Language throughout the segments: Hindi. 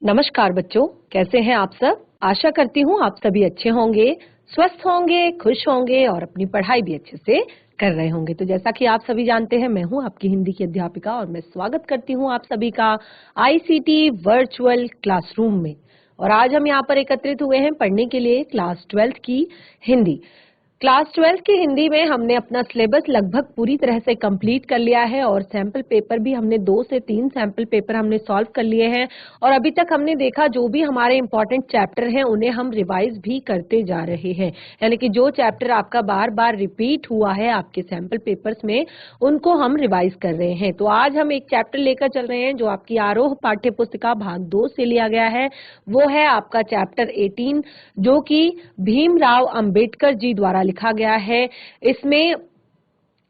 नमस्कार बच्चों, कैसे हैं आप सब। आशा करती हूँ आप सभी अच्छे होंगे, स्वस्थ होंगे, खुश होंगे और अपनी पढ़ाई भी अच्छे से कर रहे होंगे। तो जैसा कि आप सभी जानते हैं, मैं हूँ आपकी हिंदी की अध्यापिका और मैं स्वागत करती हूँ आप सभी का आईसीटी वर्चुअल क्लासरूम में। और आज हम यहाँ पर एकत्रित हुए हैं पढ़ने के लिए क्लास 12 की हिंदी। क्लास 12 की हिंदी में हमने अपना सिलेबस लगभग पूरी तरह से कंप्लीट कर लिया है और सैंपल पेपर भी हमने 2 से 3 सैंपल पेपर हमने सॉल्व कर लिए हैं। और अभी तक हमने देखा जो भी हमारे इंपॉर्टेंट चैप्टर हैं उन्हें हम रिवाइज भी करते जा रहे हैं, यानी कि जो चैप्टर आपका बार बार रिपीट हुआ है आपके सैंपल पेपर्स में उनको हम रिवाइज कर रहे हैं। तो आज हम एक चैप्टर लेकर चल रहे हैं जो आपकी आरोह पाठ्य पुस्तिका भाग 2 से लिया गया है। वो है आपका चैप्टर 18 जो कि भीमराव अंबेडकर जी द्वारा लिखा गया है। इसमें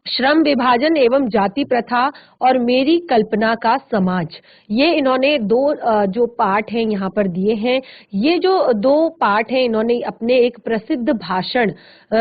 श्रम विभाजन एवं जाति प्रथा और मेरी कल्पना का समाज, ये इन्होंने जो पाठ हैं यहाँ पर दिए हैं। ये जो 2 पाठ हैं इन्होंने अपने एक प्रसिद्ध भाषण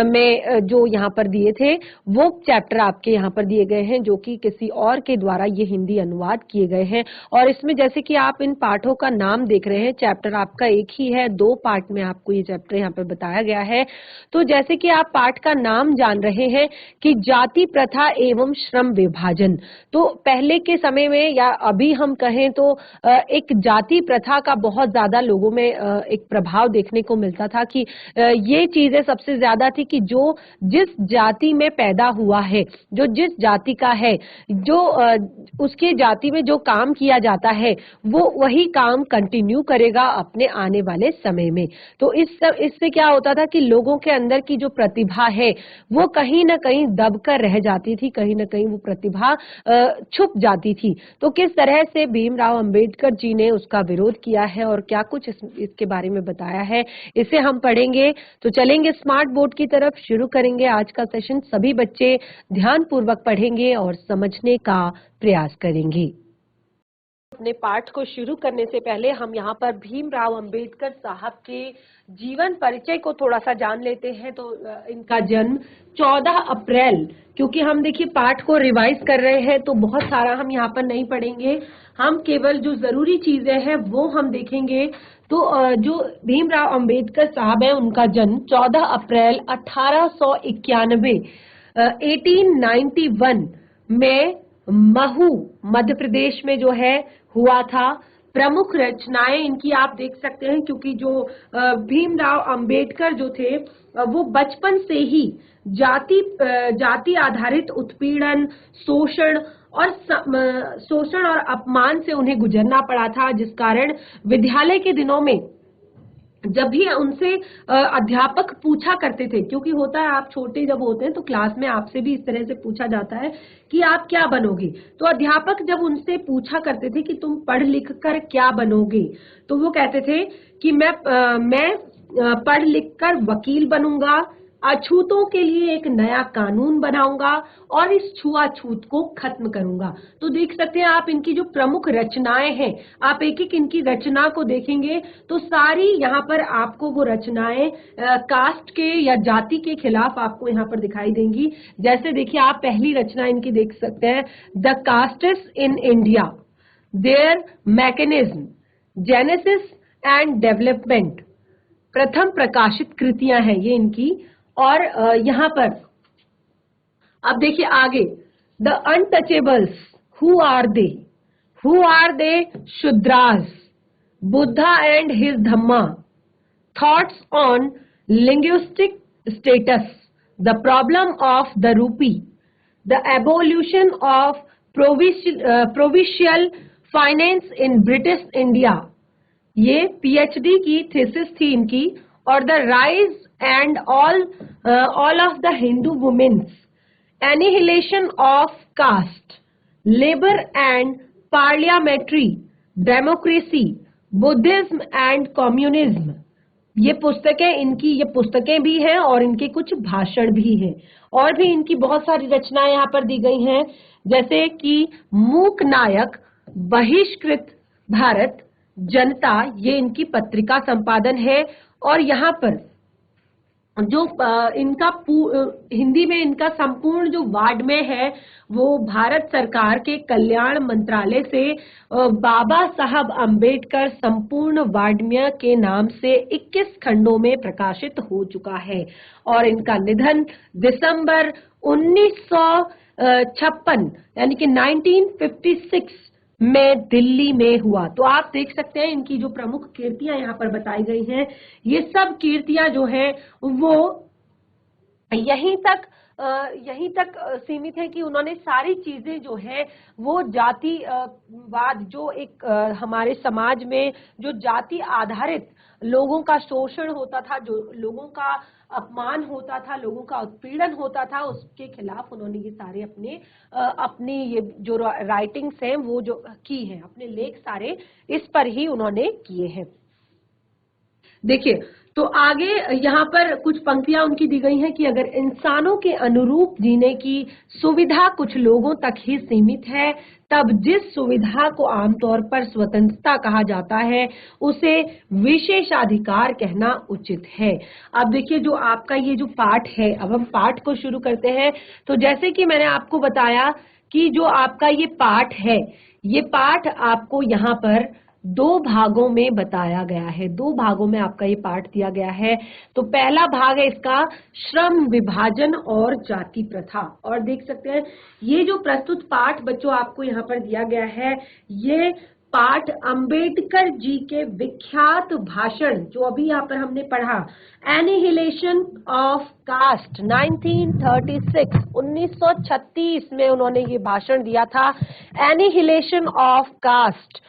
में जो यहाँ पर दिए थे वो चैप्टर आपके यहाँ पर दिए गए हैं, जो कि किसी और के द्वारा ये हिंदी अनुवाद किए गए हैं। और इसमें जैसे कि आप इन पाठों का नाम देख रहे हैं, चैप्टर आपका एक ही है, 2 पार्ट में आपको ये चैप्टर यहाँ पर बताया गया है। तो जैसे कि आप पाठ का नाम जान रहे हैं कि जाति प्रथा एवं श्रम विभाजन, तो पहले के समय में या अभी हम कहें तो एक जाति प्रथा का बहुत ज्यादा लोगों में एक प्रभाव देखने को मिलता था कि ये चीजें सबसे ज्यादा थी कि जो जिस जाति में पैदा हुआ है, जो जिस जाति का है, जो उसके जाति में जो काम किया जाता है वो वही काम कंटिन्यू करेगा अपने आने वाले समय में। तो इससे क्या होता था कि लोगों के अंदर की जो प्रतिभा है वो कहीं ना कहीं दबकर रह जाती थी, कहीं ना कहीं वो प्रतिभा छुप जाती थी। तो किस तरह से भीमराव अंबेडकर जी ने उसका विरोध किया है और क्या कुछ इसके बारे में बताया है, इसे हम पढ़ेंगे। तो चलेंगे स्मार्ट बोर्ड की तरफ, शुरू करेंगे आज का सेशन। सभी बच्चे ध्यान पूर्वक पढ़ेंगे और समझने का प्रयास करेंगे। अपने पाठ को शुरू करने से पहले हम यहाँ पर भीमराव अंबेडकर साहब के जीवन परिचय को थोड़ा सा जान लेते हैं। तो इनका जन्म 14 अप्रैल, क्योंकि हम देखिए पाठ को रिवाइज कर रहे हैं तो बहुत सारा हम यहाँ पर नहीं पढ़ेंगे, हम केवल जो जरूरी चीजें हैं वो हम देखेंगे। तो जो भीमराव अंबेडकर साहब है उनका जन्म 14 अप्रैल 1891 1891 में महू मध्य प्रदेश में जो है हुआ था। प्रमुख रचनाएं इनकी आप देख सकते हैं, क्योंकि जो भीमराव अंबेडकर जो थे वो बचपन से ही जाति आधारित उत्पीड़न, शोषण और अपमान से उन्हें गुजरना पड़ा था, जिस कारण विद्यालय के दिनों में जब भी उनसे अध्यापक पूछा करते थे, क्योंकि होता है आप छोटे जब होते हैं तो क्लास में आपसे भी इस तरह से पूछा जाता है कि आप क्या बनोगे, तो अध्यापक जब उनसे पूछा करते थे कि तुम पढ़ लिख कर क्या बनोगे, तो वो कहते थे कि मैं पढ़ लिख कर वकील बनूंगा, अछूतों के लिए एक नया कानून बनाऊंगा और इस छुआछूत को खत्म करूंगा। तो देख सकते हैं आप इनकी जो प्रमुख रचनाएं हैं, आप एक एक इनकी रचना को देखेंगे तो सारी यहाँ पर आपको वो रचनाएं कास्ट के या जाति के खिलाफ आपको यहाँ पर दिखाई देंगी। जैसे देखिए आप पहली रचना इनकी देख सकते हैं, the castes in India, there mechanism, genesis and development, प्रथम प्रकाशित कृतियां हैं ये इनकी। और यहाँ पर अब देखिए आगे, the untouchables, who are they, Shudras, Buddha and his Dhamma, thoughts on linguistic states, the problem of the rupee, the evolution of provincial finance in British India, ये पीएचडी की थीसिस थी इनकी। और the rise and all of the Hindu women's, annihilation of caste, labour and parliamentary democracy, Buddhism and communism, ये पुस्तकें इनकी, ये पुस्तकें भी हैं और इनके कुछ भाषण भी हैं। और भी इनकी बहुत सारी रचनाएं यहाँ पर दी गई हैं, जैसे कि मूक नायक, बहिष्कृत भारत, जनता, ये इनकी पत्रिका संपादन है। और यहाँ पर जो इनका हिंदी में इनका संपूर्ण जो वाड्मय है वो भारत सरकार के कल्याण मंत्रालय से बाबा साहब अंबेडकर संपूर्ण वाड्मय के नाम से 21 खंडों में प्रकाशित हो चुका है और इनका निधन दिसंबर 1956 यानी कि 1956 में दिल्ली में हुआ। तो आप देख सकते हैं इनकी जो प्रमुख कीर्तियां यहाँ पर बताई गई हैं, ये सब कीर्तियां जो है वो यहीं तक सीमित है कि उन्होंने सारी चीजें जो है वो जातिवाद जो एक हमारे समाज में जो जाति आधारित लोगों का शोषण होता था, जो लोगों का अपमान होता था, लोगों का उत्पीड़न होता था, उसके खिलाफ उन्होंने ये सारे अपनी ये जो राइटिंग्स हैं वो जो की हैं, अपने लेख सारे इस पर ही उन्होंने किए हैं। देखिए तो आगे यहाँ पर कुछ पंक्तियां उनकी दी गई हैं कि अगर इंसानों के अनुरूप जीने की सुविधा कुछ लोगों तक ही सीमित है, तब जिस सुविधा को आमतौर पर स्वतंत्रता कहा जाता है उसे विशेषाधिकार कहना उचित है। अब देखिए जो आपका ये जो पाठ है, अब हम पाठ को शुरू करते हैं। तो जैसे कि मैंने आपको बताया कि जो आपका ये पाठ है, ये पाठ आपको यहाँ पर 2 भागों में बताया गया है, 2 भागों में आपका ये पाठ दिया गया है। तो पहला भाग है इसका श्रम विभाजन और जाति प्रथा। और देख सकते हैं ये जो प्रस्तुत पाठ बच्चों आपको यहाँ पर दिया गया है, ये पाठ अंबेडकर जी के विख्यात भाषण जो अभी यहाँ पर हमने पढ़ा, एनिहिलेशन ऑफ कास्ट 1936 में उन्होंने ये भाषण दिया था। एनिहिलेशन ऑफ कास्ट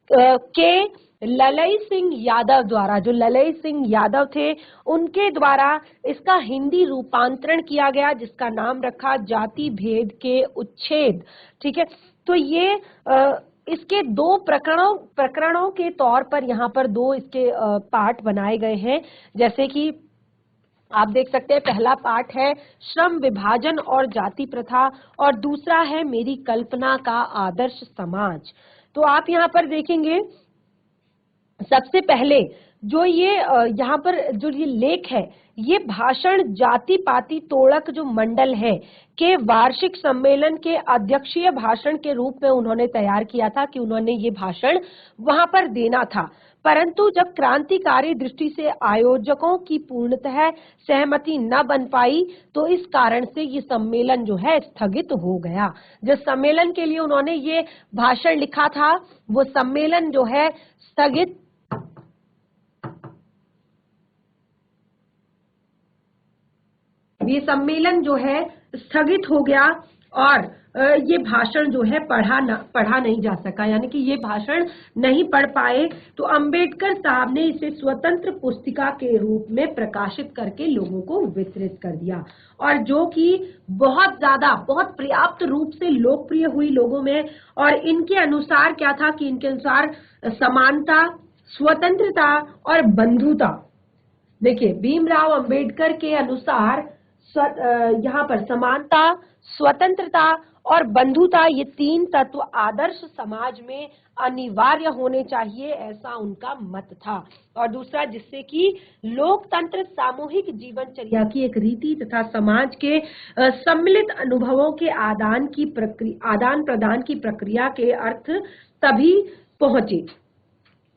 के ललई सिंह यादव द्वारा, जो ललई सिंह यादव थे उनके द्वारा इसका हिंदी रूपांतरण किया गया, जिसका नाम रखा जाति भेद के उच्छेद। ठीक है, तो ये इसके 2 प्रकरणों के तौर पर यहाँ पर 2 इसके पार्ट बनाए गए हैं। जैसे कि आप देख सकते हैं पहला पाठ है श्रम विभाजन और जाति प्रथा और दूसरा है मेरी कल्पना का आदर्श समाज। तो आप यहाँ पर देखेंगे सबसे पहले जो ये यहाँ पर जो ये लेख है, ये भाषण जाति पाति तोड़क जो मंडल है के वार्षिक सम्मेलन के अध्यक्षीय भाषण के रूप में उन्होंने तैयार किया था कि उन्होंने ये भाषण वहां पर देना था। परंतु जब क्रांतिकारी दृष्टि से आयोजकों की पूर्णतः सहमति न बन पाई तो इस कारण से ये सम्मेलन जो है स्थगित हो गया। जिस सम्मेलन के लिए उन्होंने ये भाषण लिखा था वो सम्मेलन जो है स्थगित हो गया और ये भाषण जो है पढ़ा नहीं जा सका, यानी कि ये भाषण नहीं पढ़ पाए। तो अंबेडकर साहब ने इसे स्वतंत्र पुस्तिका के रूप में प्रकाशित करके लोगों को वितरित कर दिया और जो कि बहुत पर्याप्त रूप से लोकप्रिय हुई लोगों में। और इनके अनुसार क्या था कि इनके अनुसार समानता, स्वतंत्रता और बंधुता। देखिए भीमराव अंबेडकर के अनुसार यहाँ पर समानता, स्वतंत्रता और बंधुता ये 3 तत्व आदर्श समाज में अनिवार्य होने चाहिए, ऐसा उनका मत था। और दूसरा जिससे कि लोकतंत्र सामूहिक जीवनचर्या की एक रीति तथा समाज के सम्मिलित अनुभवों के आदान प्रदान की प्रक्रिया के अर्थ तभी पहुंचे।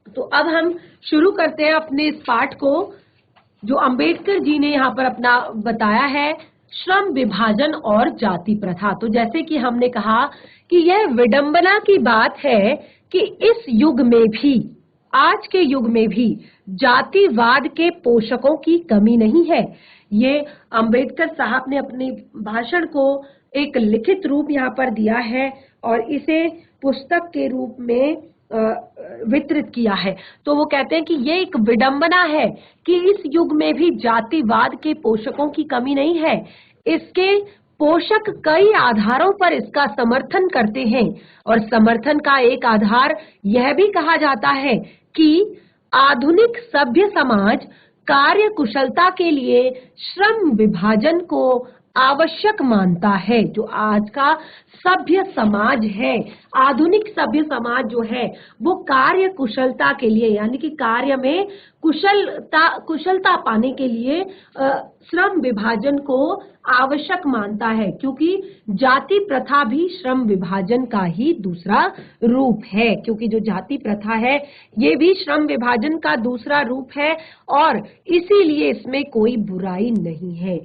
तो अब हम शुरू करते हैं अपने इस पाठ को जो अंबेडकर जी ने यहाँ पर अपना बताया है, श्रम विभाजन और जाति प्रथा। तो जैसे कि हमने कहा कि यह विडंबना की बात है कि इस युग में भी, आज के युग में भी जातिवाद के पोषकों की कमी नहीं है। ये अंबेडकर साहब ने अपने भाषण को एक लिखित रूप यहाँ पर दिया है और इसे पुस्तक के रूप में वितरित किया है। तो वो कहते हैं कि ये एक विडंबना है कि इस युग में भी जातिवाद के पोषकों की कमी नहीं है। इसके पोषक कई आधारों पर इसका समर्थन करते हैं और समर्थन का एक आधार यह भी कहा जाता है कि आधुनिक सभ्य समाज कार्य कुशलता के लिए श्रम विभाजन को आवश्यक मानता है। जो आज का सभ्य समाज है, आधुनिक सभ्य समाज जो है, वो कार्य कुशलता के लिए, यानी कि कार्य में कुशलता पाने के लिए श्रम विभाजन को आवश्यक मानता है, क्योंकि जाति प्रथा भी श्रम विभाजन का ही दूसरा रूप है। क्योंकि जो जाति प्रथा है ये भी श्रम विभाजन का दूसरा रूप है, और इसीलिए इसमें कोई बुराई नहीं है।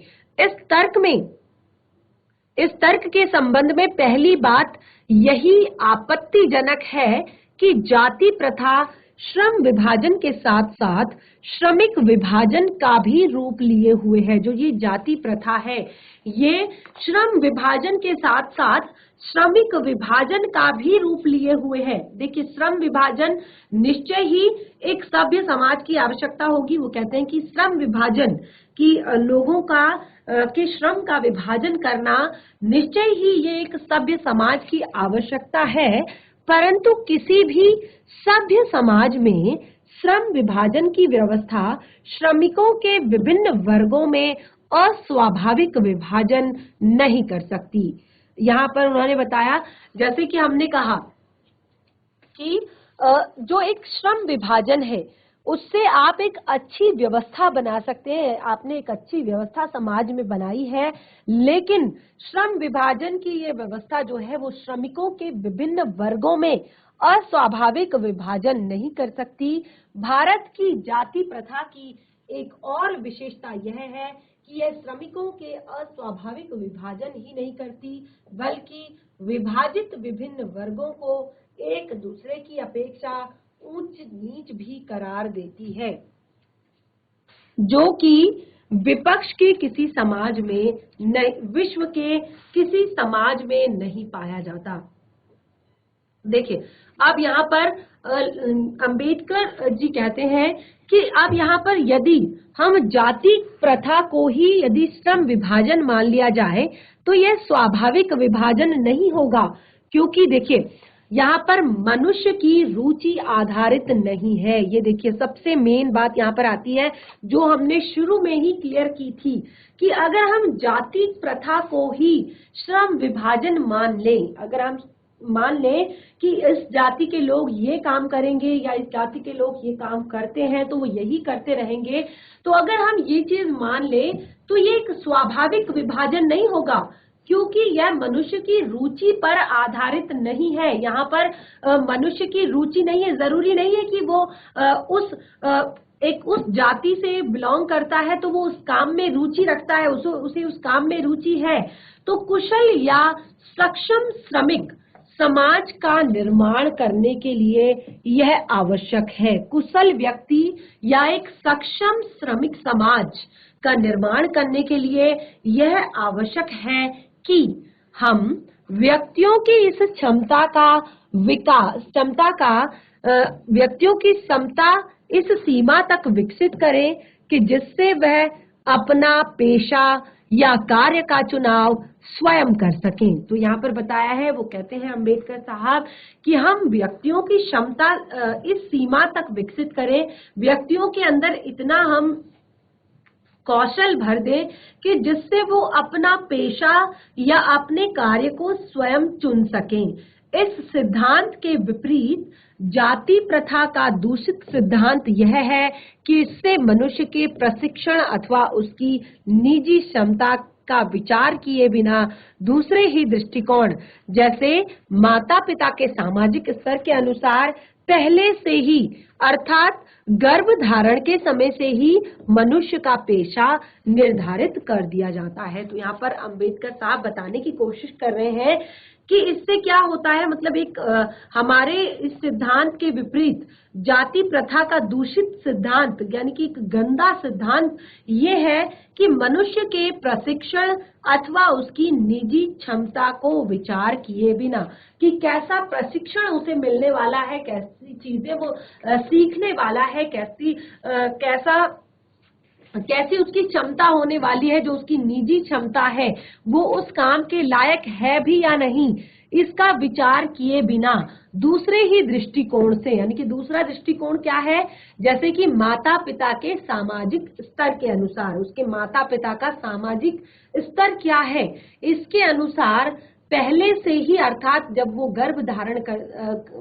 इस तर्क के संबंध में पहली बात यही आपत्तिजनक है कि जाति प्रथा श्रम विभाजन के साथ साथ श्रमिक विभाजन का भी रूप लिए हुए है। जो ये जाति प्रथा है ये श्रम विभाजन के साथ साथ श्रमिक विभाजन का भी रूप लिए हुए है। देखिए, श्रम विभाजन निश्चय ही एक सभ्य समाज की आवश्यकता होगी। वो कहते हैं कि श्रम विभाजन की लोगों का के श्रम का विभाजन करना निश्चय ही ये एक सभ्य समाज की आवश्यकता है, परंतु किसी भी सभ्य समाज में श्रम विभाजन की व्यवस्था श्रमिकों के विभिन्न वर्गों में अस्वाभाविक विभाजन नहीं कर सकती। यहाँ पर उन्होंने बताया, जैसे कि हमने कहा कि जो एक श्रम विभाजन है उससे आप एक अच्छी व्यवस्था बना सकते हैं। आपने एक अच्छी व्यवस्था समाज में बनाई है, लेकिन श्रम विभाजन की ये व्यवस्था जो है वो श्रमिकों के विभिन्न वर्गों में अस्वाभाविक विभाजन नहीं कर सकती। भारत की जाति प्रथा की एक और विशेषता यह है कि यह श्रमिकों के अस्वाभाविक विभाजन ही नहीं करती, बल्कि विभाजित विभिन्न वर्गों को एक दूसरे की अपेक्षा ऊंच नीच भी करार देती है, जो कि विपक्ष के किसी समाज में विश्व के किसी समाज में नहीं पाया जाता। देखिए, अब यहाँ पर अंबेडकर जी कहते हैं कि अब यहाँ पर यदि हम जाति प्रथा को ही यदि श्रम विभाजन मान लिया जाए तो यह स्वाभाविक विभाजन नहीं होगा, क्योंकि देखिए यहाँ पर मनुष्य की रुचि आधारित नहीं है। ये देखिए, सबसे मेन बात यहाँ पर आती है जो हमने शुरू में ही क्लियर की थी कि अगर हम जाति प्रथा को ही श्रम विभाजन मान लें, अगर हम मान लें कि इस जाति के लोग ये काम करेंगे या इस जाति के लोग ये काम करते हैं तो वो यही करते रहेंगे, तो अगर हम ये चीज मान लें तो ये एक स्वाभाविक विभाजन नहीं होगा, क्योंकि यह मनुष्य की रुचि पर आधारित नहीं है। यहाँ पर मनुष्य की रुचि नहीं है, जरूरी नहीं है कि वो उस जाति से बिलोंग करता है तो वो उस काम में रुचि रखता है, उसे उस काम में रुचि है। तो कुशल या सक्षम श्रमिक समाज का निर्माण करने के लिए यह आवश्यक है। कुशल व्यक्ति या एक सक्षम श्रमिक समाज का निर्माण करने के लिए यह आवश्यक है कि हम व्यक्तियों की इस क्षमता का विकास, व्यक्तियों की क्षमता इस सीमा तक विकसित करें कि जिससे वह अपना पेशा या कार्य का चुनाव स्वयं कर सकें। तो यहाँ पर बताया है, वो कहते हैं अंबेडकर साहब कि हम व्यक्तियों की क्षमता इस सीमा तक विकसित करें, व्यक्तियों के अंदर इतना हम कौशल भर दे कि जिससे वो अपना पेशा या अपने कार्य को स्वयं चुन सकें। इस सिद्धांत के विपरीत जाति प्रथा का दूषित सिद्धांत यह है कि इससे मनुष्य के प्रशिक्षण अथवा उसकी निजी क्षमता का विचार किए बिना दूसरे ही दृष्टिकोण, जैसे माता पिता के सामाजिक स्तर के अनुसार पहले से ही, अर्थात गर्भ धारण के समय से ही मनुष्य का पेशा निर्धारित कर दिया जाता है। तो यहाँ पर अंबेडकर साहब बताने की कोशिश कर रहे हैं कि इससे क्या होता है, मतलब एक हमारे इस सिद्धांत के विपरीत जाति प्रथा का दूषित सिद्धांत यानी कि एक गंदा सिद्धांत ये है कि मनुष्य के प्रशिक्षण अथवा उसकी निजी क्षमता को विचार किए बिना कि कैसा प्रशिक्षण उसे मिलने वाला है, कैसी चीजें वो सीखने वाला है, कैसी उसकी क्षमता होने वाली है, जो उसकी निजी क्षमता है वो उस काम के लायक है भी या नहीं, इसका विचार किए बिना दूसरे ही दृष्टिकोण से, यानी कि दूसरा दृष्टिकोण क्या है, जैसे कि माता पिता के सामाजिक स्तर के अनुसार, उसके माता पिता का सामाजिक स्तर क्या है, इसके अनुसार पहले से ही, अर्थात जब वो गर्भ धारण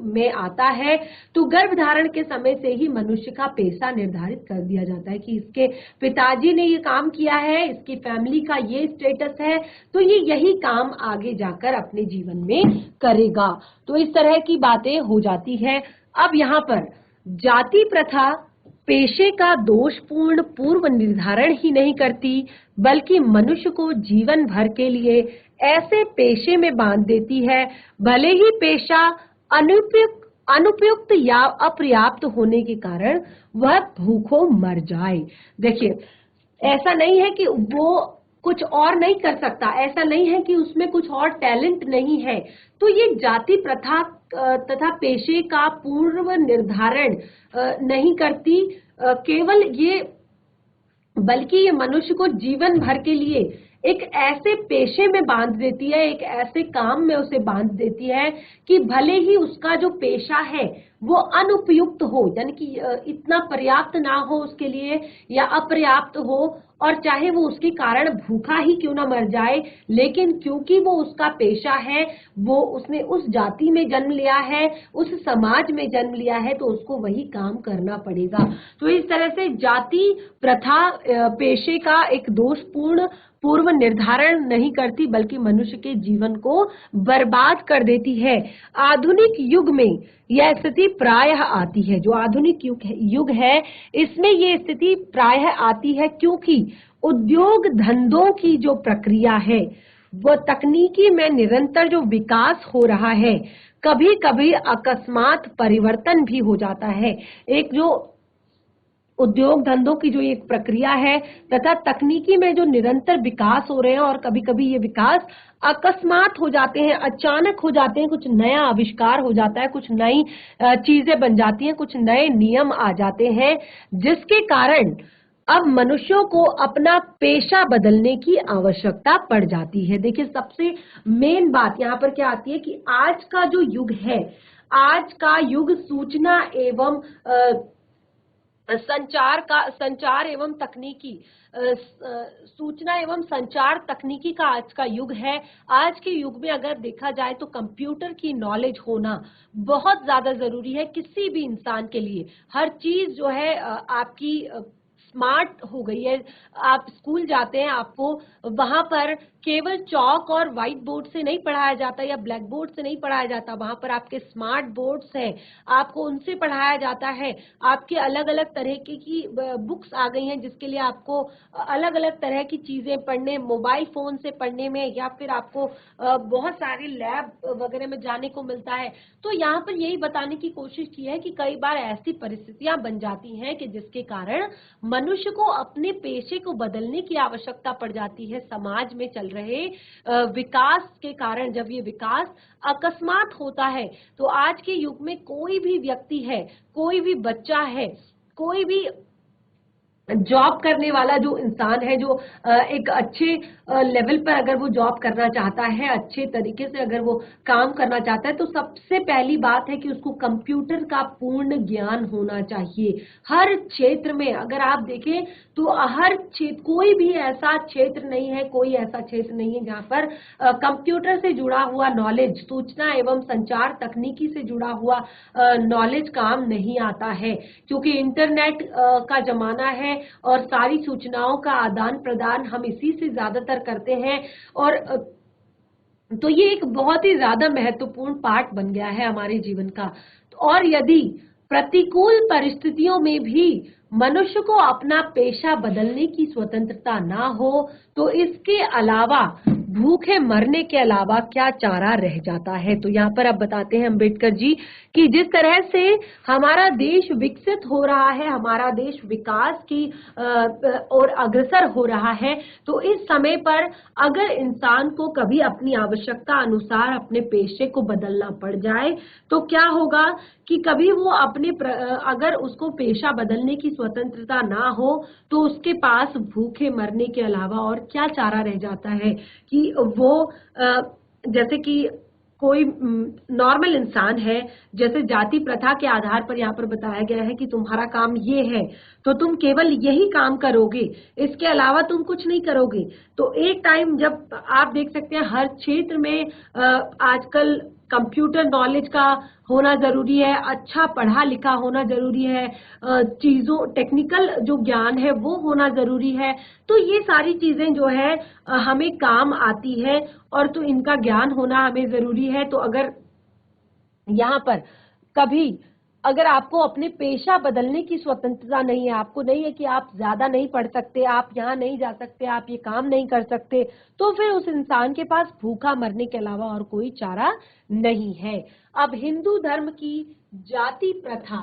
में आता है तो गर्भ धारण के समय से ही मनुष्य का पेशा निर्धारित कर दिया जाता है कि इसके पिताजी ने ये काम किया है, इसकी फैमिली का ये स्टेटस है, तो ये यही काम आगे जाकर अपने जीवन में करेगा। तो इस तरह की बातें हो जाती है। अब यहाँ पर जाति प्रथा पेशे का दोषपूर्ण पूर्व निर्धारण ही नहीं करती, बल्कि मनुष्य को जीवन भर के लिए ऐसे पेशे में बांध देती है, भले ही पेशा अनुपयुक्त या अपर्याप्त होने के कारण वह भूखों मर जाए। देखिए, ऐसा नहीं है कि वो कुछ और नहीं कर सकता, ऐसा नहीं है कि उसमें कुछ और टैलेंट नहीं है। तो ये जाति प्रथा तथा पेशे का पूर्व निर्धारण नहीं करती, केवल ये, बल्कि ये मनुष्य को जीवन भर के लिए एक ऐसे पेशे में बांध देती है, एक ऐसे काम में उसे बांध देती है कि भले ही उसका जो पेशा है वो अनुपयुक्त हो, यानी कि इतना पर्याप्त ना हो उसके लिए या अपर्याप्त हो, और चाहे वो उसके कारण भूखा ही क्यों ना मर जाए, लेकिन क्योंकि वो उसका पेशा है, वो उसने उस जाति में जन्म लिया है, उस समाज में जन्म लिया है, तो उसको वही काम करना पड़ेगा। तो इस तरह से जाति प्रथा पेशे का एक दोषपूर्ण पूर्व निर्धारण नहीं करती, बल्कि मनुष्य के जीवन को बर्बाद कर देती है। आधुनिक युग में यह स्थिति प्रायः आती है, जो आधुनिक युग है इसमें ये स्थिति प्रायः आती है, क्योंकि उद्योग धंधों की जो प्रक्रिया है वो तकनीकी में निरंतर जो विकास हो रहा है, कभी कभी अकस्मात परिवर्तन भी हो जाता है। एक जो उद्योग धंधों की जो एक प्रक्रिया है तथा तकनीकी में जो निरंतर विकास हो रहे हैं, और कभी कभी ये विकास अकस्मात हो जाते हैं, अचानक हो जाते हैं, कुछ नया आविष्कार हो जाता है, कुछ नई चीजें बन जाती हैं, कुछ नए नियम आ जाते हैं, जिसके कारण अब मनुष्यों को अपना पेशा बदलने की आवश्यकता पड़ जाती है। देखिए, सबसे मेन बात यहाँ पर क्या आती है कि आज का जो युग है, आज का युग सूचना एवं संचार एवं तकनीकी सूचना एवं संचार तकनीकी का आज का युग है। आज के युग में अगर देखा जाए तो कंप्यूटर की नॉलेज होना बहुत ज्यादा जरूरी है किसी भी इंसान के लिए। हर चीज जो है आपकी स्मार्ट हो गई है। आप स्कूल जाते हैं, आपको वहां पर केवल चौक और व्हाइट बोर्ड से नहीं पढ़ाया जाता या ब्लैक बोर्ड से नहीं पढ़ाया जाता, वहां पर आपके स्मार्ट बोर्ड्स हैं, आपको उनसे पढ़ाया जाता है। आपके अलग अलग तरह की बुक्स आ गई हैं जिसके लिए आपको अलग अलग तरह की चीजें पढ़ने, मोबाइल फोन से पढ़ने में, या फिर आपको बहुत सारे लैब वगैरह में जाने को मिलता है। तो यहाँ पर यही बताने की कोशिश की है कि कई बार ऐसी परिस्थितियां बन जाती हैं कि जिसके कारण मनुष्य को अपने पेशे को बदलने की आवश्यकता पड़ जाती है। समाज में चल रहे विकास के कारण जब ये विकास अकस्मात होता है, तो आज के युग में कोई भी व्यक्ति है, कोई भी बच्चा है, कोई भी जॉब करने वाला जो इंसान है, जो एक अच्छे लेवल पर अगर वो जॉब करना चाहता है, अच्छे तरीके से अगर वो काम करना चाहता है, तो सबसे पहली बात है कि उसको कंप्यूटर का पूर्ण ज्ञान होना चाहिए। हर क्षेत्र में अगर आप देखें तो हर क्षेत्र, कोई भी ऐसा क्षेत्र नहीं है, कोई ऐसा क्षेत्र नहीं है जहाँ पर कंप्यूटर से जुड़ा हुआ नॉलेज, सूचना एवं संचार तकनीकी से जुड़ा हुआ नॉलेज काम नहीं आता है, क्योंकि इंटरनेट का जमाना है और सारी सूचनाओं का आदान प्रदान हम इसी से ज्यादातर करते हैं। और तो ये एक बहुत ही ज्यादा महत्वपूर्ण पार्ट बन गया है हमारे जीवन का। और यदि प्रतिकूल परिस्थितियों में भी मनुष्य को अपना पेशा बदलने की स्वतंत्रता ना हो, तो इसके अलावा भूखे मरने के अलावा क्या चारा रह जाता है। तो यहाँ पर अब बताते हैं अम्बेडकर जी कि जिस तरह से हमारा देश विकसित हो रहा है, हमारा देश विकास की और अग्रसर हो रहा है, तो इस समय पर अगर इंसान को कभी अपनी आवश्यकता अनुसार अपने पेशे को बदलना पड़ जाए, तो क्या होगा कि कभी वो अपने अगर उसको पेशा बदलने की स्वतंत्रता ना हो, तो उसके पास भूखे मरने के अलावा और क्या चारा रह जाता है कि वो जैसे कि कोई नॉर्मल इंसान है, जैसे जाति प्रथा के आधार पर यहाँ पर बताया गया है कि तुम्हारा काम ये है तो तुम केवल यही काम करोगे, इसके अलावा तुम कुछ नहीं करोगे। तो एक टाइम जब आप देख सकते हैं हर क्षेत्र में आजकल कंप्यूटर नॉलेज का होना जरूरी है, अच्छा पढ़ा लिखा होना जरूरी है, चीजों टेक्निकल जो ज्ञान है वो होना जरूरी है। तो ये सारी चीजें जो है हमें काम आती है और तो इनका ज्ञान होना हमें जरूरी है। तो अगर यहाँ पर कभी अगर आपको अपने पेशा बदलने की स्वतंत्रता नहीं है, आपको नहीं है कि आप ज्यादा नहीं पढ़ सकते, आप यहाँ नहीं जा सकते, आप ये काम नहीं कर सकते, तो फिर उस इंसान के पास भूखा मरने के अलावा और कोई चारा नहीं है। अब हिंदू धर्म की जाति प्रथा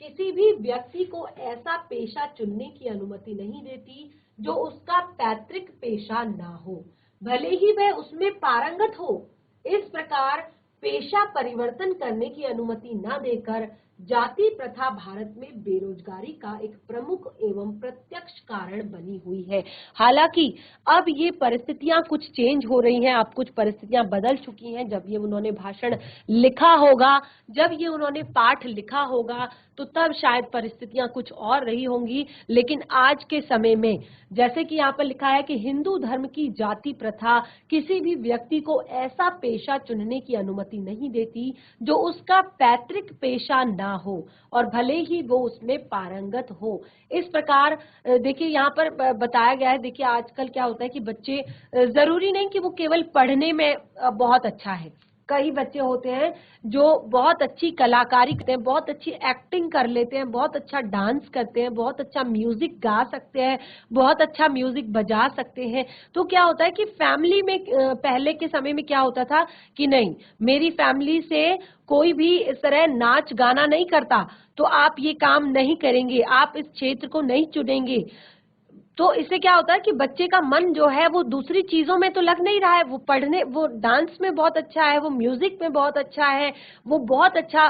किसी भी व्यक्ति को ऐसा पेशा चुनने की अनुमति नहीं देती जो उसका पैतृक पेशा ना हो, भले ही वह उसमें पारंगत हो। इस प्रकार पेशा परिवर्तन करने की अनुमति न देकर जाति प्रथा भारत में बेरोजगारी का एक प्रमुख एवं प्रत्यक्ष कारण बनी हुई है। हालांकि अब ये परिस्थितियां कुछ चेंज हो रही हैं, अब कुछ परिस्थितियां बदल चुकी हैं। जब ये उन्होंने भाषण लिखा होगा, जब ये उन्होंने पाठ लिखा होगा, तो तब शायद परिस्थितियां कुछ और रही होंगी। लेकिन आज के समय में जैसे कि यहाँ पर लिखा है कि हिंदू धर्म की जाति प्रथा किसी भी व्यक्ति को ऐसा पेशा चुनने की अनुमति नहीं देती जो उसका पैतृक पेशा ना हो और भले ही वो उसमें पारंगत हो। इस प्रकार देखिए यहाँ पर बताया गया है। देखिए आजकल क्या होता है कि बच्चे जरूरी नहीं कि वो केवल पढ़ने में बहुत अच्छा है, कई बच्चे होते हैं जो बहुत अच्छी कलाकारी करते हैं, बहुत अच्छी एक्टिंग कर लेते हैं, बहुत अच्छा डांस करते हैं, बहुत अच्छा म्यूजिक गा सकते हैं, बहुत अच्छा म्यूजिक बजा सकते हैं। तो क्या होता है कि फैमिली में पहले के समय में क्या होता था कि नहीं, मेरी फैमिली से कोई भी इस तरह नाच गाना नहीं करता, तो आप ये काम नहीं करेंगे, आप इस क्षेत्र को नहीं चुनेंगे। तो इससे क्या होता है कि बच्चे का मन जो है वो दूसरी चीजों में तो लग नहीं रहा है, वो पढ़ने, वो डांस में बहुत अच्छा है, वो म्यूजिक में बहुत अच्छा है, वो बहुत अच्छा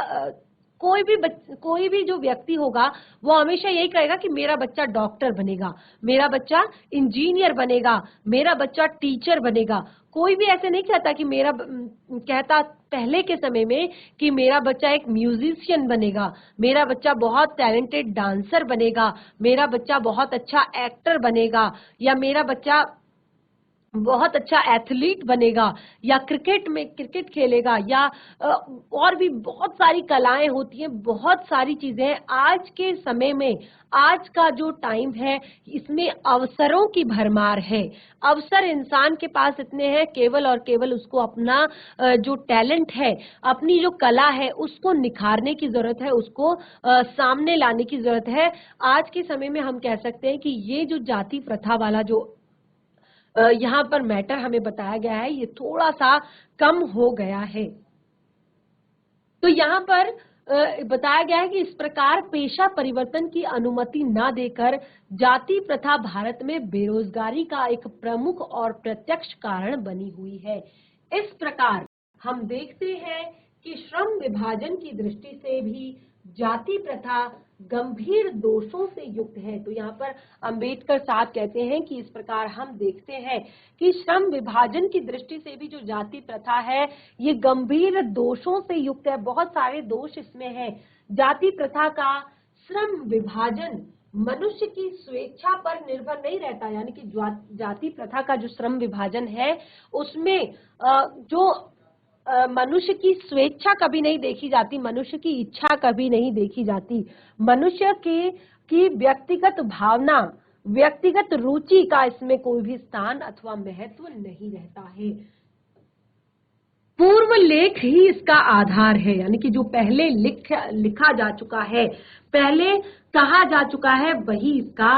कोई भी जो व्यक्ति होगा वो हमेशा यही कहेगा कि मेरा बच्चा डॉक्टर बनेगा, मेरा बच्चा इंजीनियर बनेगा, मेरा बच्चा टीचर बनेगा। कोई भी ऐसे नहीं कहता कि कहता पहले के समय में कि मेरा बच्चा एक म्यूजिशियन बनेगा, मेरा बच्चा बहुत टैलेंटेड डांसर बनेगा, मेरा बच्चा बहुत अच्छा एक्टर बनेगा, या मेरा बच्चा बहुत अच्छा एथलीट बनेगा, या क्रिकेट खेलेगा, या और भी बहुत सारी कलाएं होती हैं, बहुत सारी चीजें। आज के समय में, आज का जो टाइम है, इसमें अवसरों की भरमार है। अवसर इंसान के पास इतने हैं, केवल और केवल उसको अपना जो टैलेंट है, अपनी जो कला है, उसको निखारने की जरूरत है, उसको सामने लाने की जरूरत है। आज के समय में हम कह सकते हैं कि ये जो जाति प्रथा वाला जो यहाँ पर मैटर हमें बताया गया है, ये थोड़ा सा कम हो गया है। तो यहाँ पर बताया गया है कि इस प्रकार पेशा परिवर्तन की अनुमति न देकर जाति प्रथा भारत में बेरोजगारी का एक प्रमुख और प्रत्यक्ष कारण बनी हुई है। इस प्रकार हम देखते हैं कि श्रम विभाजन की दृष्टि से भी जाति प्रथा गंभीर दोषों से युक्त है। तो यहाँ पर अंबेडकर साहब कहते हैं कि इस प्रकार हम देखते हैं कि श्रम विभाजन की दृष्टि से भी जो जाति प्रथा है ये गंभीर दोषों से युक्त है, बहुत सारे दोष इसमें है। जाति प्रथा का श्रम विभाजन मनुष्य की स्वेच्छा पर निर्भर नहीं रहता, यानी कि जाति प्रथा का जो श्रम विभाजन है उसमें जो मनुष्य की स्वेच्छा कभी नहीं देखी जाती, मनुष्य की इच्छा कभी नहीं देखी जाती, मनुष्य की व्यक्तिगत भावना, व्यक्तिगत रुचि का इसमें कोई भी स्थान अथवा महत्व नहीं रहता है। पूर्व लेख ही इसका आधार है, यानी कि जो पहले लिखा जा चुका है, पहले कहा जा चुका है, वही इसका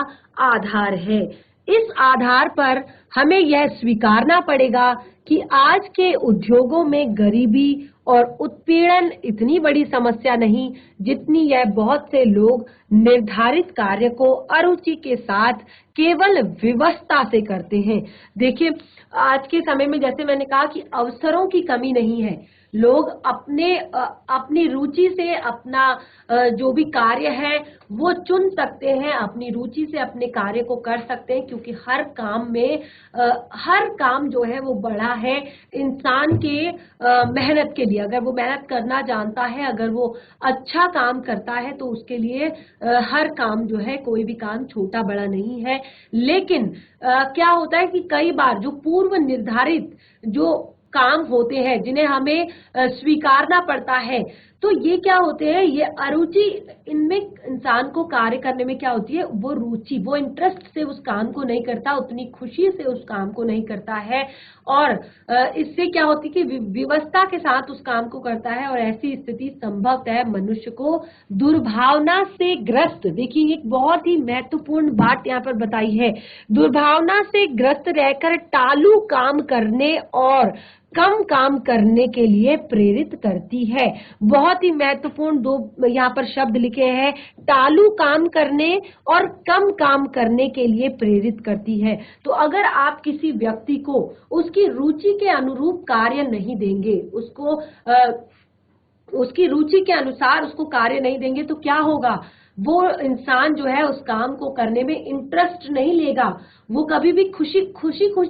आधार है। इस आधार पर हमें यह स्वीकारना पड़ेगा कि आज के उद्योगों में गरीबी और उत्पीड़न इतनी बड़ी समस्या नहीं जितनी यह बहुत से लोग निर्धारित कार्य को अरुचि के साथ केवल विवशता से करते हैं। देखिए, आज के समय में जैसे मैंने कहा कि अवसरों की कमी नहीं है, लोग अपनी रुचि से अपना जो भी कार्य है वो चुन सकते हैं, अपनी रुचि से अपने कार्य को कर सकते हैं, क्योंकि हर काम जो है वो बड़ा है इंसान के मेहनत के लिए। अगर वो मेहनत करना जानता है, अगर वो अच्छा काम करता है तो उसके लिए हर काम जो है, कोई भी काम छोटा बड़ा नहीं है। लेकिन क्या होता है कि कई बार जो पूर्व निर्धारित जो काम होते हैं जिन्हें हमें स्वीकारना पड़ता है, तो ये क्या होते हैं, ये अरुचि, इनमें इंसान को कार्य करने में क्या होती है, वो रुचि, वो इंटरेस्ट से उस काम को नहीं करता, उतनी खुशी से उस काम को नहीं करता है, और इससे क्या होती है कि विवशता के साथ उस काम को करता है, और ऐसी स्थिति संभवतः मनुष्य को दुर्भावना से ग्रस्त, देखिए एक बहुत ही महत्वपूर्ण बात यहाँ पर बताई है, दुर्भावना से ग्रस्त रहकर टालू काम करने और कम काम करने के लिए प्रेरित करती है। बहुत ही महत्वपूर्ण दो यहाँ पर शब्द लिखे हैं, टालू काम करने और कम काम करने के लिए प्रेरित करती है। तो अगर आप किसी व्यक्ति को उसकी रुचि के अनुरूप कार्य नहीं देंगे, उसकी रुचि के अनुसार उसको कार्य नहीं देंगे, तो क्या होगा, वो इंसान जो है उस काम को करने में इंटरेस्ट नहीं लेगा, वो कभी भी खुशी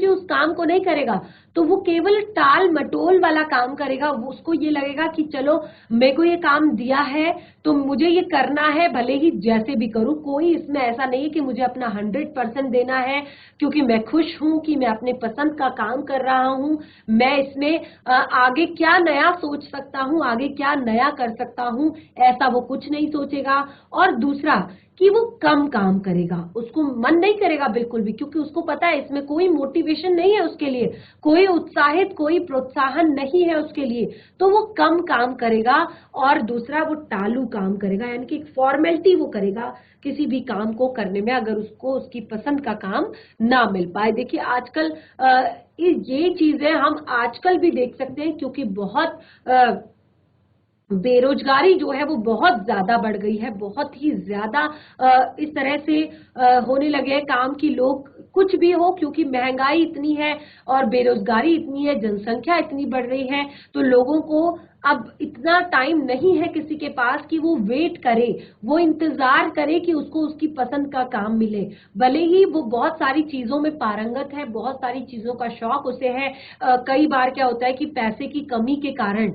उस काम को नहीं करेगा, तो वो केवल टाल मटोल वाला काम करेगा। वो उसको ये लगेगा कि चलो मेरे को ये काम दिया है तो मुझे ये करना है, भले ही जैसे भी करूं, कोई इसमें ऐसा नहीं है कि मुझे अपना 100% देना है क्योंकि मैं खुश हूं कि मैं अपने पसंद का काम कर रहा हूं, मैं इसमें आगे क्या नया सोच सकता हूं, आगे क्या नया कर सकता हूं, ऐसा वो कुछ नहीं सोचेगा। और दूसरा कि वो कम काम करेगा, उसको मन नहीं करेगा बिल्कुल भी, क्योंकि उसको पता है इसमें कोई मोटिवेशन नहीं है उसके लिए, कोई उत्साहित, कोई प्रोत्साहन नहीं है उसके लिए, तो वो कम काम करेगा। और दूसरा, वो टालू काम करेगा, यानी कि एक फॉर्मेलिटी वो करेगा किसी भी काम को करने में, अगर उसको उसकी पसंद का काम ना मिल पाए। देखिए आजकल ये चीजें हम आजकल भी देख सकते हैं, क्योंकि बहुत बेरोजगारी जो है वो बहुत ज्यादा बढ़ गई है, बहुत ही ज्यादा इस तरह से होने लगे हैं काम की, लोग कुछ भी हो, क्योंकि महंगाई इतनी है और बेरोजगारी इतनी है, जनसंख्या इतनी बढ़ रही है, तो लोगों को अब इतना टाइम नहीं है किसी के पास कि वो वेट करे, वो इंतजार करे कि उसको उसकी पसंद का काम मिले। भले ही वो बहुत सारी चीजों में पारंगत है, बहुत सारी चीजों का शौक उसे है, कई बार क्या होता है कि पैसे की कमी के कारण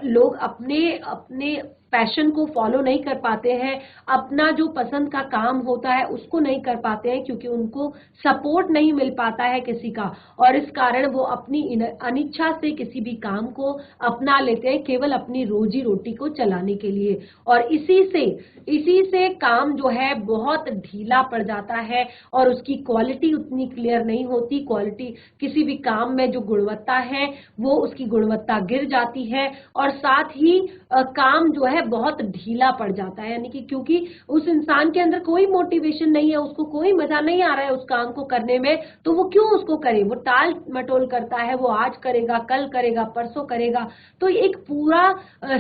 लोग अपने पैशन को फॉलो नहीं कर पाते हैं, अपना जो पसंद का काम होता है उसको नहीं कर पाते हैं, क्योंकि उनको सपोर्ट नहीं मिल पाता है किसी का, और इस कारण वो अपनी अनिच्छा से किसी भी काम को अपना लेते हैं केवल अपनी रोजी रोटी को चलाने के लिए, और इसी से काम जो है बहुत ढीला पड़ जाता है और उसकी क्वालिटी उतनी क्लियर नहीं होती। क्वालिटी किसी भी काम में जो गुणवत्ता है वो उसकी गुणवत्ता गिर जाती है, और साथ ही काम जो है बहुत ढीला पड़ जाता है, यानी कि क्योंकि उस इंसान के अंदर कोई मोटिवेशन नहीं है, उसको कोई मजा नहीं आ रहा है उस काम को करने में, तो वो क्यों उसको करे, वो टाल मटोल करता है, वो आज करेगा, कल करेगा, परसों करेगा। तो एक पूरा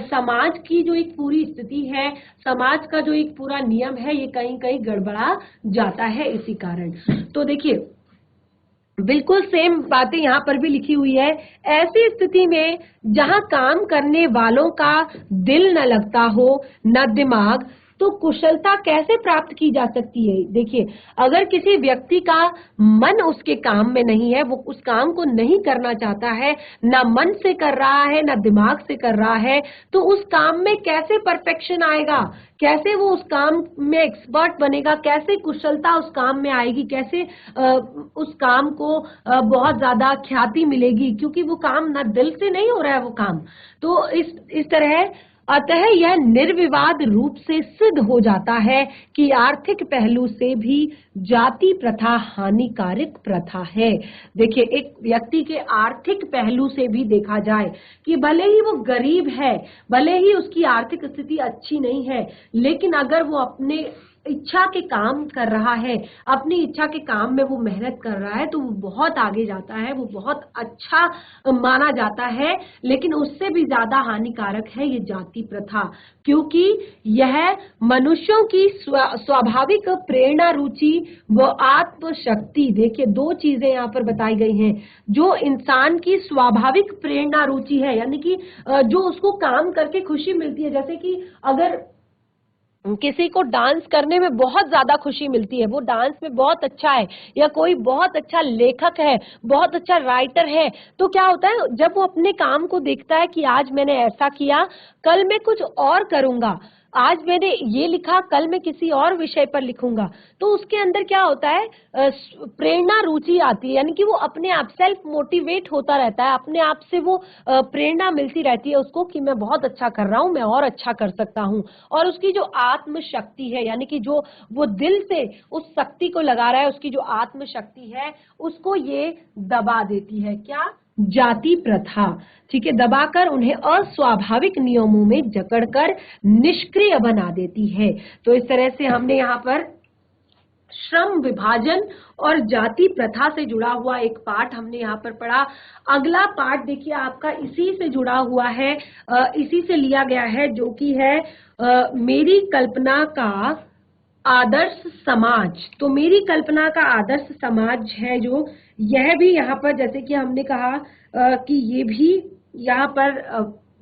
समाज की जो एक पूरी स्थिति है, समाज का जो एक पूरा नियम है, ये कहीं कहीं गड़बड़ा जाता है इसी कारण। तो देखिए बिल्कुल सेम बातें यहाँ पर भी लिखी हुई है, ऐसी स्थिति में जहां काम करने वालों का दिल न लगता हो न दिमाग, तो कुशलता कैसे प्राप्त की जा सकती है। देखिए अगर किसी व्यक्ति का मन उसके काम में नहीं है, वो उस काम को नहीं करना चाहता है, ना मन से कर रहा है ना दिमाग से कर रहा है, तो उस काम में कैसे परफेक्शन आएगा, कैसे वो उस काम में एक्सपर्ट बनेगा, कैसे कुशलता उस काम में आएगी, कैसे उस काम को बहुत ज्यादा ख्याति मिलेगी, क्योंकि वो काम ना दिल से नहीं हो रहा है वो काम। तो इस तरह अतः यह निर्विवाद रूप से सिद्ध हो जाता है कि आर्थिक पहलू से भी जाति प्रथा हानिकारक प्रथा है। देखिए एक व्यक्ति के आर्थिक पहलू से भी देखा जाए कि भले ही वो गरीब है, भले ही उसकी आर्थिक स्थिति अच्छी नहीं है, लेकिन अगर वो अपने इच्छा के काम कर रहा है, अपनी इच्छा के काम में वो मेहनत कर रहा है, तो वो बहुत आगे जाता है, वो बहुत अच्छा माना जाता है। लेकिन उससे भी ज्यादा हानिकारक है ये जाति प्रथा, क्योंकि यह मनुष्यों की स्वाभाविक प्रेरणा, रुचि व आत्मशक्ति, देखिए दो चीजें यहाँ पर बताई गई हैं। जो इंसान की स्वाभाविक प्रेरणा रुचि है, यानी कि जो उसको काम करके खुशी मिलती है, जैसे कि अगर किसी को डांस करने में बहुत ज्यादा खुशी मिलती है, वो डांस में बहुत अच्छा है, या कोई बहुत अच्छा लेखक है, बहुत अच्छा राइटर है, तो क्या होता है जब वो अपने काम को देखता है कि आज मैंने ऐसा किया, कल मैं कुछ और करूंगा, आज मैंने ये लिखा, कल मैं किसी और विषय पर लिखूंगा, तो उसके अंदर क्या होता है, प्रेरणा रुचि आती है, यानी कि वो अपने आप सेल्फ मोटिवेट होता रहता है, अपने आप से वो प्रेरणा मिलती रहती है उसको कि मैं बहुत अच्छा कर रहा हूं, मैं और अच्छा कर सकता हूं। और उसकी जो आत्म शक्ति है, यानी कि जो वो दिल से उस शक्ति को लगा रहा है, उसकी जो आत्म शक्ति है उसको ये दबा देती है। क्या? जाति प्रथा, ठीक है, दबाकर उन्हें अस्वाभाविक नियमों में जकड़कर निष्क्रिय बना देती है। तो इस तरह से हमने यहाँ पर श्रम विभाजन और जाति प्रथा से जुड़ा हुआ एक पाठ हमने यहाँ पर पढ़ा। अगला पाठ देखिए आपका इसी से जुड़ा हुआ है, इसी से लिया गया है, जो कि है मेरी कल्पना का आदर्श समाज। तो मेरी कल्पना का आदर्श समाज है जो, यह भी यहाँ पर जैसे कि हमने कहा कि ये भी यहाँ पर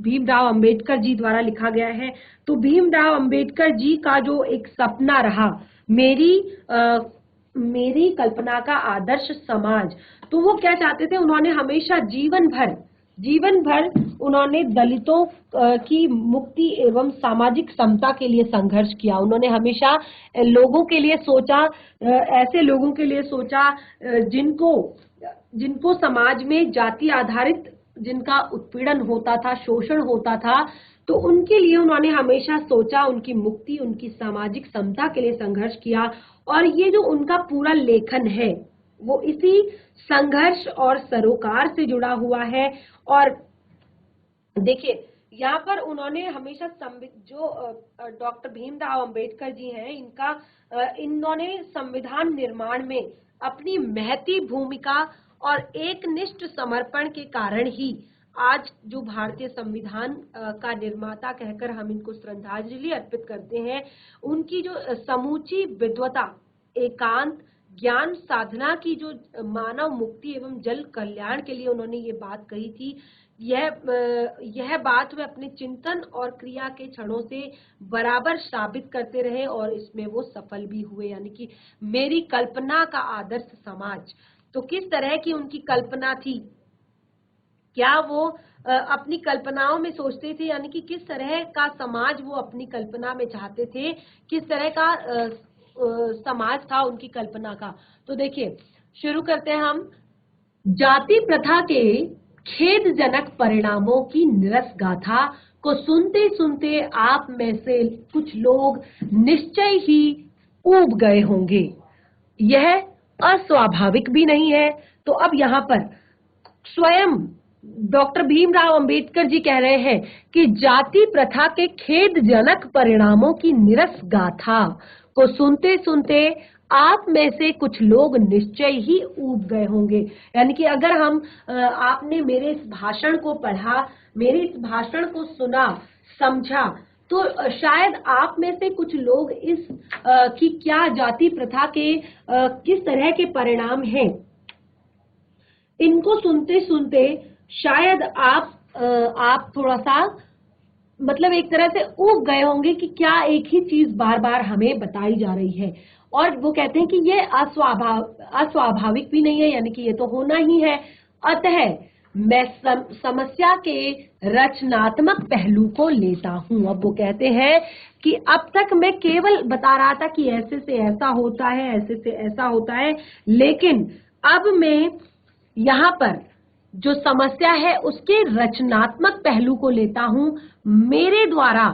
भीमराव अंबेडकर जी द्वारा लिखा गया है। तो भीमराव अंबेडकर जी का जो एक सपना रहा, मेरी कल्पना का आदर्श समाज, तो वो क्या चाहते थे, उन्होंने हमेशा जीवन भर उन्होंने दलितों की मुक्ति एवं सामाजिक समता के लिए संघर्ष किया। उन्होंने हमेशा लोगों के लिए सोचा, ऐसे लोगों के लिए सोचा जिनको समाज में जाति आधारित जिनका उत्पीड़न होता था, शोषण होता था, तो उनके लिए उन्होंने हमेशा सोचा, उनकी मुक्ति, उनकी सामाजिक समता के लिए संघर्ष किया। और ये जो उनका पूरा लेखन है वो इसी संघर्ष और सरोकार से जुड़ा हुआ है। और देखिए यहाँ पर उन्होंने हमेशा जो डॉक्टर भीमराव अंबेडकर जी हैं, इन्होंने संविधान निर्माण में अपनी महती भूमिका और एकनिष्ठ समर्पण के कारण ही आज जो भारतीय संविधान का निर्माता कहकर हम इनको श्रद्धांजलि अर्पित करते हैं, उनकी जो समूची विद्वता, एकांत, ज्ञान साधना की जो मानव मुक्ति एवं जल कल्याण के लिए उन्होंने ये बात कही थी, यह बात वे अपने चिंतन और क्रिया के क्षणों से बराबर साबित करते रहे और इसमें वो सफल भी हुए। यानी कि मेरी कल्पना का आदर्श समाज, तो किस तरह की उनकी कल्पना थी, क्या वो अपनी कल्पनाओं में सोचते थे, यानी कि किस तरह का समाज वो अपनी कल्पना में चाहते थे, किस तरह का समाज था उनकी कल्पना का। तो देखिए शुरू करते हैं हम। जाति प्रथा के खेदजनक परिणामों की निरस गाथा को सुनते सुनते आप में से कुछ लोग निश्चय ही ऊब गए होंगे। यह अस्वाभाविक भी नहीं है। तो अब यहाँ पर स्वयं डॉक्टर भीमराव अंबेडकर जी कह रहे हैं कि जाति प्रथा के खेदजनक परिणामों की निरस गाथा को सुनते सुनते आप में से कुछ लोग निश्चय ही ऊब गए होंगे। यानी कि अगर आपने मेरे इस भाषण को पढ़ा, मेरे इस भाषण को सुना, समझा, तो शायद आप में से कुछ लोग इस कि क्या जाति प्रथा के किस तरह के परिणाम हैं, इनको सुनते सुनते शायद आप थोड़ा सा मतलब एक तरह से ऊब गए होंगे कि क्या एक ही चीज बार बार हमें बताई जा रही है। और वो कहते हैं कि ये अस्वाभाविक भी नहीं है, यानी कि ये तो होना ही है। अतः मैं समस्या के रचनात्मक पहलू को लेता हूं। अब वो कहते हैं कि अब तक मैं केवल बता रहा था कि ऐसे से ऐसा होता है, ऐसे से ऐसा होता है, लेकिन अब मैं यहाँ पर जो समस्या है उसके रचनात्मक पहलू को लेता हूं। मेरे द्वारा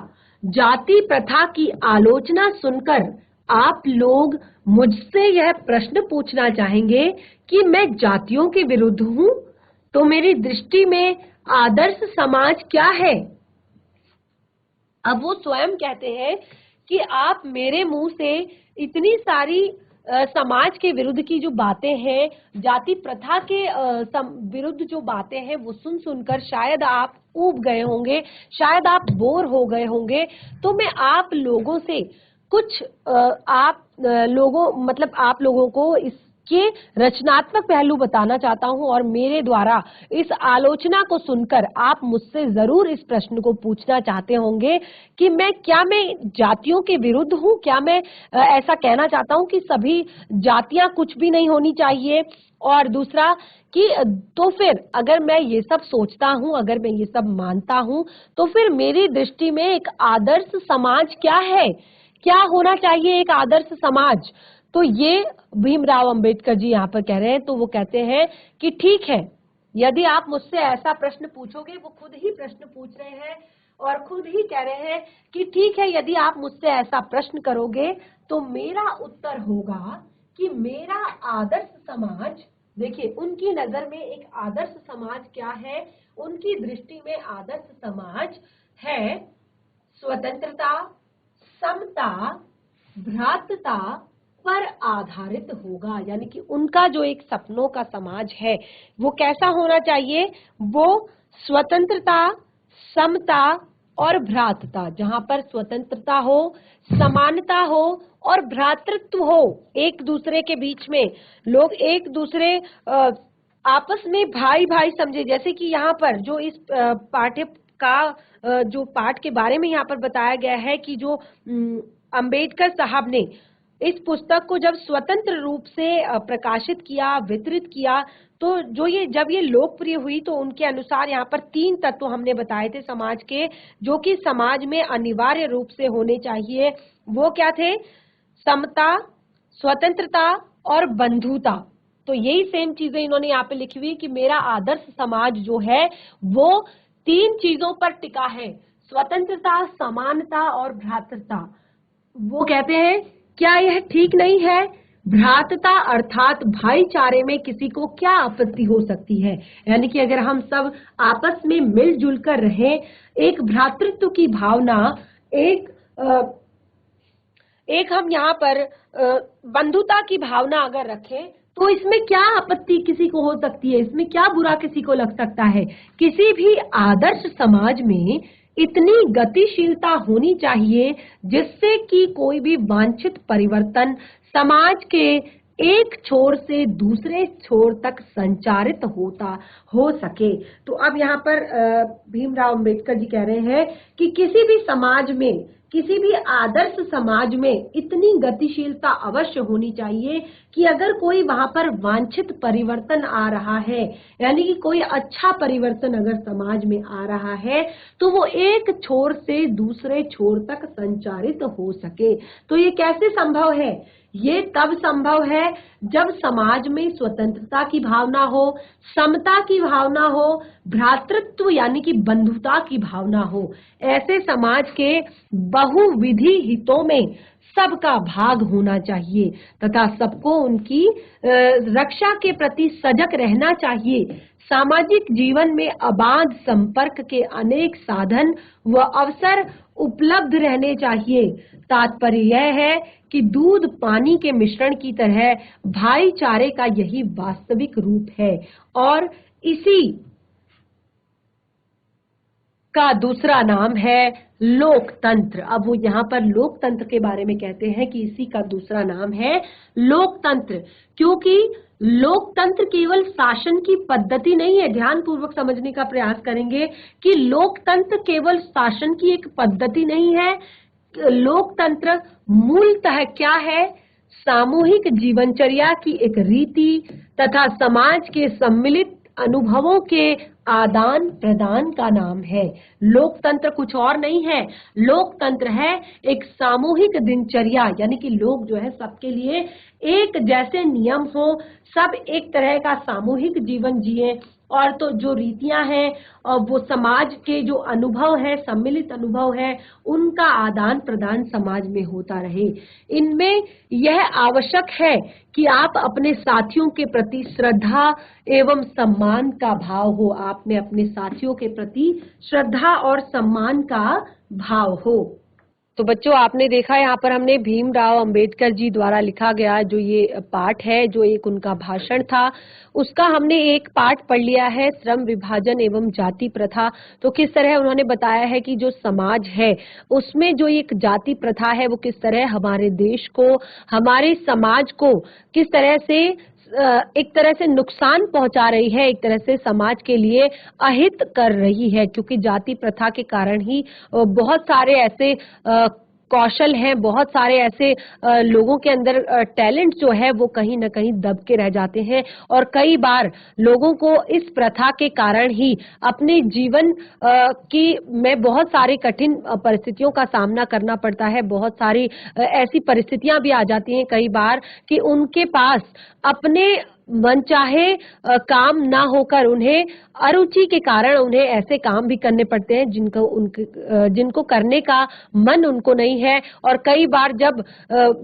जाति प्रथा की आलोचना सुनकर आप लोग मुझसे यह प्रश्न पूछना चाहेंगे कि मैं जातियों के विरुद्ध हूं, तो मेरी दृष्टि में आदर्श समाज क्या है। अब वो स्वयं कहते हैं कि आप मेरे मुंह से इतनी सारी समाज के विरुद्ध की जो बातें हैं, जाति प्रथा के विरुद्ध जो बातें हैं, वो सुन सुनकर शायद आप ऊब गए होंगे, शायद आप बोर हो गए होंगे। तो मैं आप लोगों से कुछ आप लोगों को इसके रचनात्मक पहलू बताना चाहता हूं, और मेरे द्वारा इस आलोचना को सुनकर आप मुझसे जरूर इस प्रश्न को पूछना चाहते होंगे कि क्या मैं जातियों के विरुद्ध हूं? क्या मैं ऐसा कहना चाहता हूं कि सभी जातियां कुछ भी नहीं होनी चाहिए? और दूसरा कि तो फिर अगर मैं ये सब सोचता हूं, अगर मैं ये सब मानता हूं, तो फिर मेरी दृष्टि में एक आदर्श समाज क्या है? क्या होना चाहिए एक आदर्श समाज? तो ये भीमराव अंबेडकर जी यहाँ पर कह रहे हैं। तो वो कहते हैं कि ठीक है, यदि आप मुझसे ऐसा प्रश्न पूछोगे, वो खुद ही प्रश्न पूछ रहे हैं और खुद ही कह रहे हैं कि ठीक है, यदि आप मुझसे ऐसा प्रश्न करोगे तो मेरा उत्तर होगा कि मेरा आदर्श समाज, देखिए उनकी नजर में एक आदर्श समाज क्या है? उनकी दृष्टि में आदर्श समाज है स्वतंत्रता, समता, भ्रातृता पर आधारित होगा। यानी कि उनका जो एक सपनों का समाज है वो कैसा होना चाहिए? वो स्वतंत्रता, समता और भ्रातृता, जहां पर स्वतंत्रता हो, समानता हो और भ्रातृत्व हो, एक दूसरे के बीच में लोग एक दूसरे आपस में भाई भाई समझे। जैसे कि यहाँ पर जो इस पाठ्य का जो पाठ के बारे में यहाँ पर बताया गया है कि जो अंबेडकर साहब ने इस पुस्तक को जब स्वतंत्र रूप से प्रकाशित किया, वितरित किया, तो जब ये लोकप्रिय हुई, तो उनके अनुसार यहाँ पर 3 तत्व हमने बताए थे समाज के, जो कि समाज में अनिवार्य रूप से होने चाहिए। वो क्या थे? समता, स्वतंत्रता और बंधुता। तो यही सेम चीजें इन्होंने यहाँ पे लिखी हुई कि मेरा आदर्श समाज जो है वो 3 चीजों पर टिका है, स्वतंत्रता, समानता और भ्रातृता। वो कहते हैं क्या यह ठीक नहीं है? भ्रातृता अर्थात भाईचारे में किसी को क्या आपत्ति हो सकती है? यानी कि अगर हम सब आपस में मिलजुल कर रहें, एक भ्रातृत्व की भावना, एक हम यहाँ पर बंधुता की भावना अगर रखें, तो इसमें क्या आपत्ति किसी को हो सकती है? इसमें क्या बुरा किसी को लग सकता है? किसी भी आदर्श समाज में इतनी गतिशीलता होनी चाहिए जिससे कि कोई भी वांछित परिवर्तन समाज के एक छोर से दूसरे छोर तक संचारित हो सके। तो अब यहाँ पर भीमराव अंबेडकर जी कह रहे हैं कि किसी भी समाज में, किसी भी आदर्श समाज में इतनी गतिशीलता अवश्य होनी चाहिए कि अगर कोई वहां पर वांछित परिवर्तन आ रहा है, यानी कि कोई अच्छा परिवर्तन अगर समाज में आ रहा है, तो वो एक छोर से दूसरे छोर तक संचारित हो सके। तो ये कैसे संभव है? ये तब संभव है जब समाज में स्वतंत्रता की भावना हो, समता की भावना हो, भ्रातृत्व यानी कि बंधुता की भावना हो। ऐसे समाज के बहुविधि हितों में सबका भाग होना चाहिए तथा सबको उनकी रक्षा के प्रति सजग रहना चाहिए। सामाजिक जीवन में अबाध संपर्क के अनेक साधन व अवसर उपलब्ध रहने चाहिए। तात्पर्य यह है कि दूध पानी के मिश्रण की तरह भाईचारे का यही वास्तविक रूप है और इसी का दूसरा नाम है लोकतंत्र। अब वो यहाँ पर लोकतंत्र के बारे में कहते हैं कि इसी का दूसरा नाम है लोकतंत्र, क्योंकि लोकतंत्र केवल शासन की पद्धति नहीं है। ध्यान पूर्वक समझने का प्रयास करेंगे कि लोकतंत्र केवल शासन की एक पद्धति नहीं है। लोकतंत्र मूलतः क्या है? सामूहिक जीवनचर्या की एक रीति तथा समाज के सम्मिलित अनुभवों के आदान प्रदान का नाम है। लोकतंत्र कुछ और नहीं है, लोकतंत्र है एक सामूहिक दिनचर्या, यानी कि लोग जो है सबके लिए एक जैसे नियम हो, सब एक तरह का सामूहिक जीवन जिए, और तो जो रीतियां हैं और वो समाज के जो अनुभव है, सम्मिलित अनुभव है, उनका आदान प्रदान समाज में होता रहे। इनमें यह आवश्यक है कि आप अपने साथियों के प्रति श्रद्धा एवं सम्मान का भाव हो, आप में अपने साथियों के प्रति श्रद्धा और सम्मान का भाव हो। तो बच्चों, आपने देखा यहाँ पर हमने भीमराव अंबेडकर जी द्वारा लिखा गया जो ये पाठ है, जो एक उनका भाषण था, उसका हमने एक पाठ पढ़ लिया है, श्रम विभाजन एवं जाति प्रथा। तो किस तरह उन्होंने बताया है कि जो समाज है उसमें जो एक जाति प्रथा है वो किस तरह हमारे देश को, हमारे समाज को किस तरह से एक तरह से नुकसान पहुंचा रही है, एक तरह से समाज के लिए अहित कर रही है, क्योंकि जाति प्रथा के कारण ही बहुत सारे ऐसे कौशल हैं, बहुत सारे ऐसे लोगों के अंदर टैलेंट जो है वो कहीं ना कहीं दब के रह जाते हैं, और कई बार लोगों को इस प्रथा के कारण ही अपने जीवन की में बहुत सारी कठिन परिस्थितियों का सामना करना पड़ता है। बहुत सारी ऐसी परिस्थितियां भी आ जाती हैं कई बार कि उनके पास अपने मनचाहे काम ना होकर उन्हें अरुचि के कारण उन्हें ऐसे काम भी करने पड़ते हैं जिनको करने का मन उनको नहीं है। और कई बार जब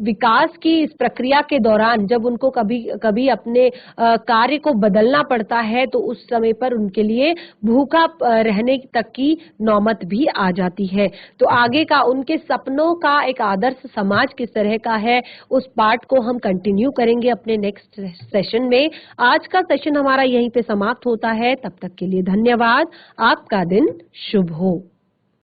विकास की इस प्रक्रिया के दौरान जब उनको कभी कभी अपने कार्य को बदलना पड़ता है तो उस समय पर उनके लिए भूखा रहने तक की नौबत भी आ जाती है। तो आगे का उनके सपनों का एक आदर्श समाज किस तरह का है, उस पार्ट को हम कंटिन्यू करेंगे अपने नेक्स्ट सेशन में। आज का सेशन हमारा यहीं पे समाप्त होता है। तब तक के लिए धन्यवाद। आपका दिन शुभ हो।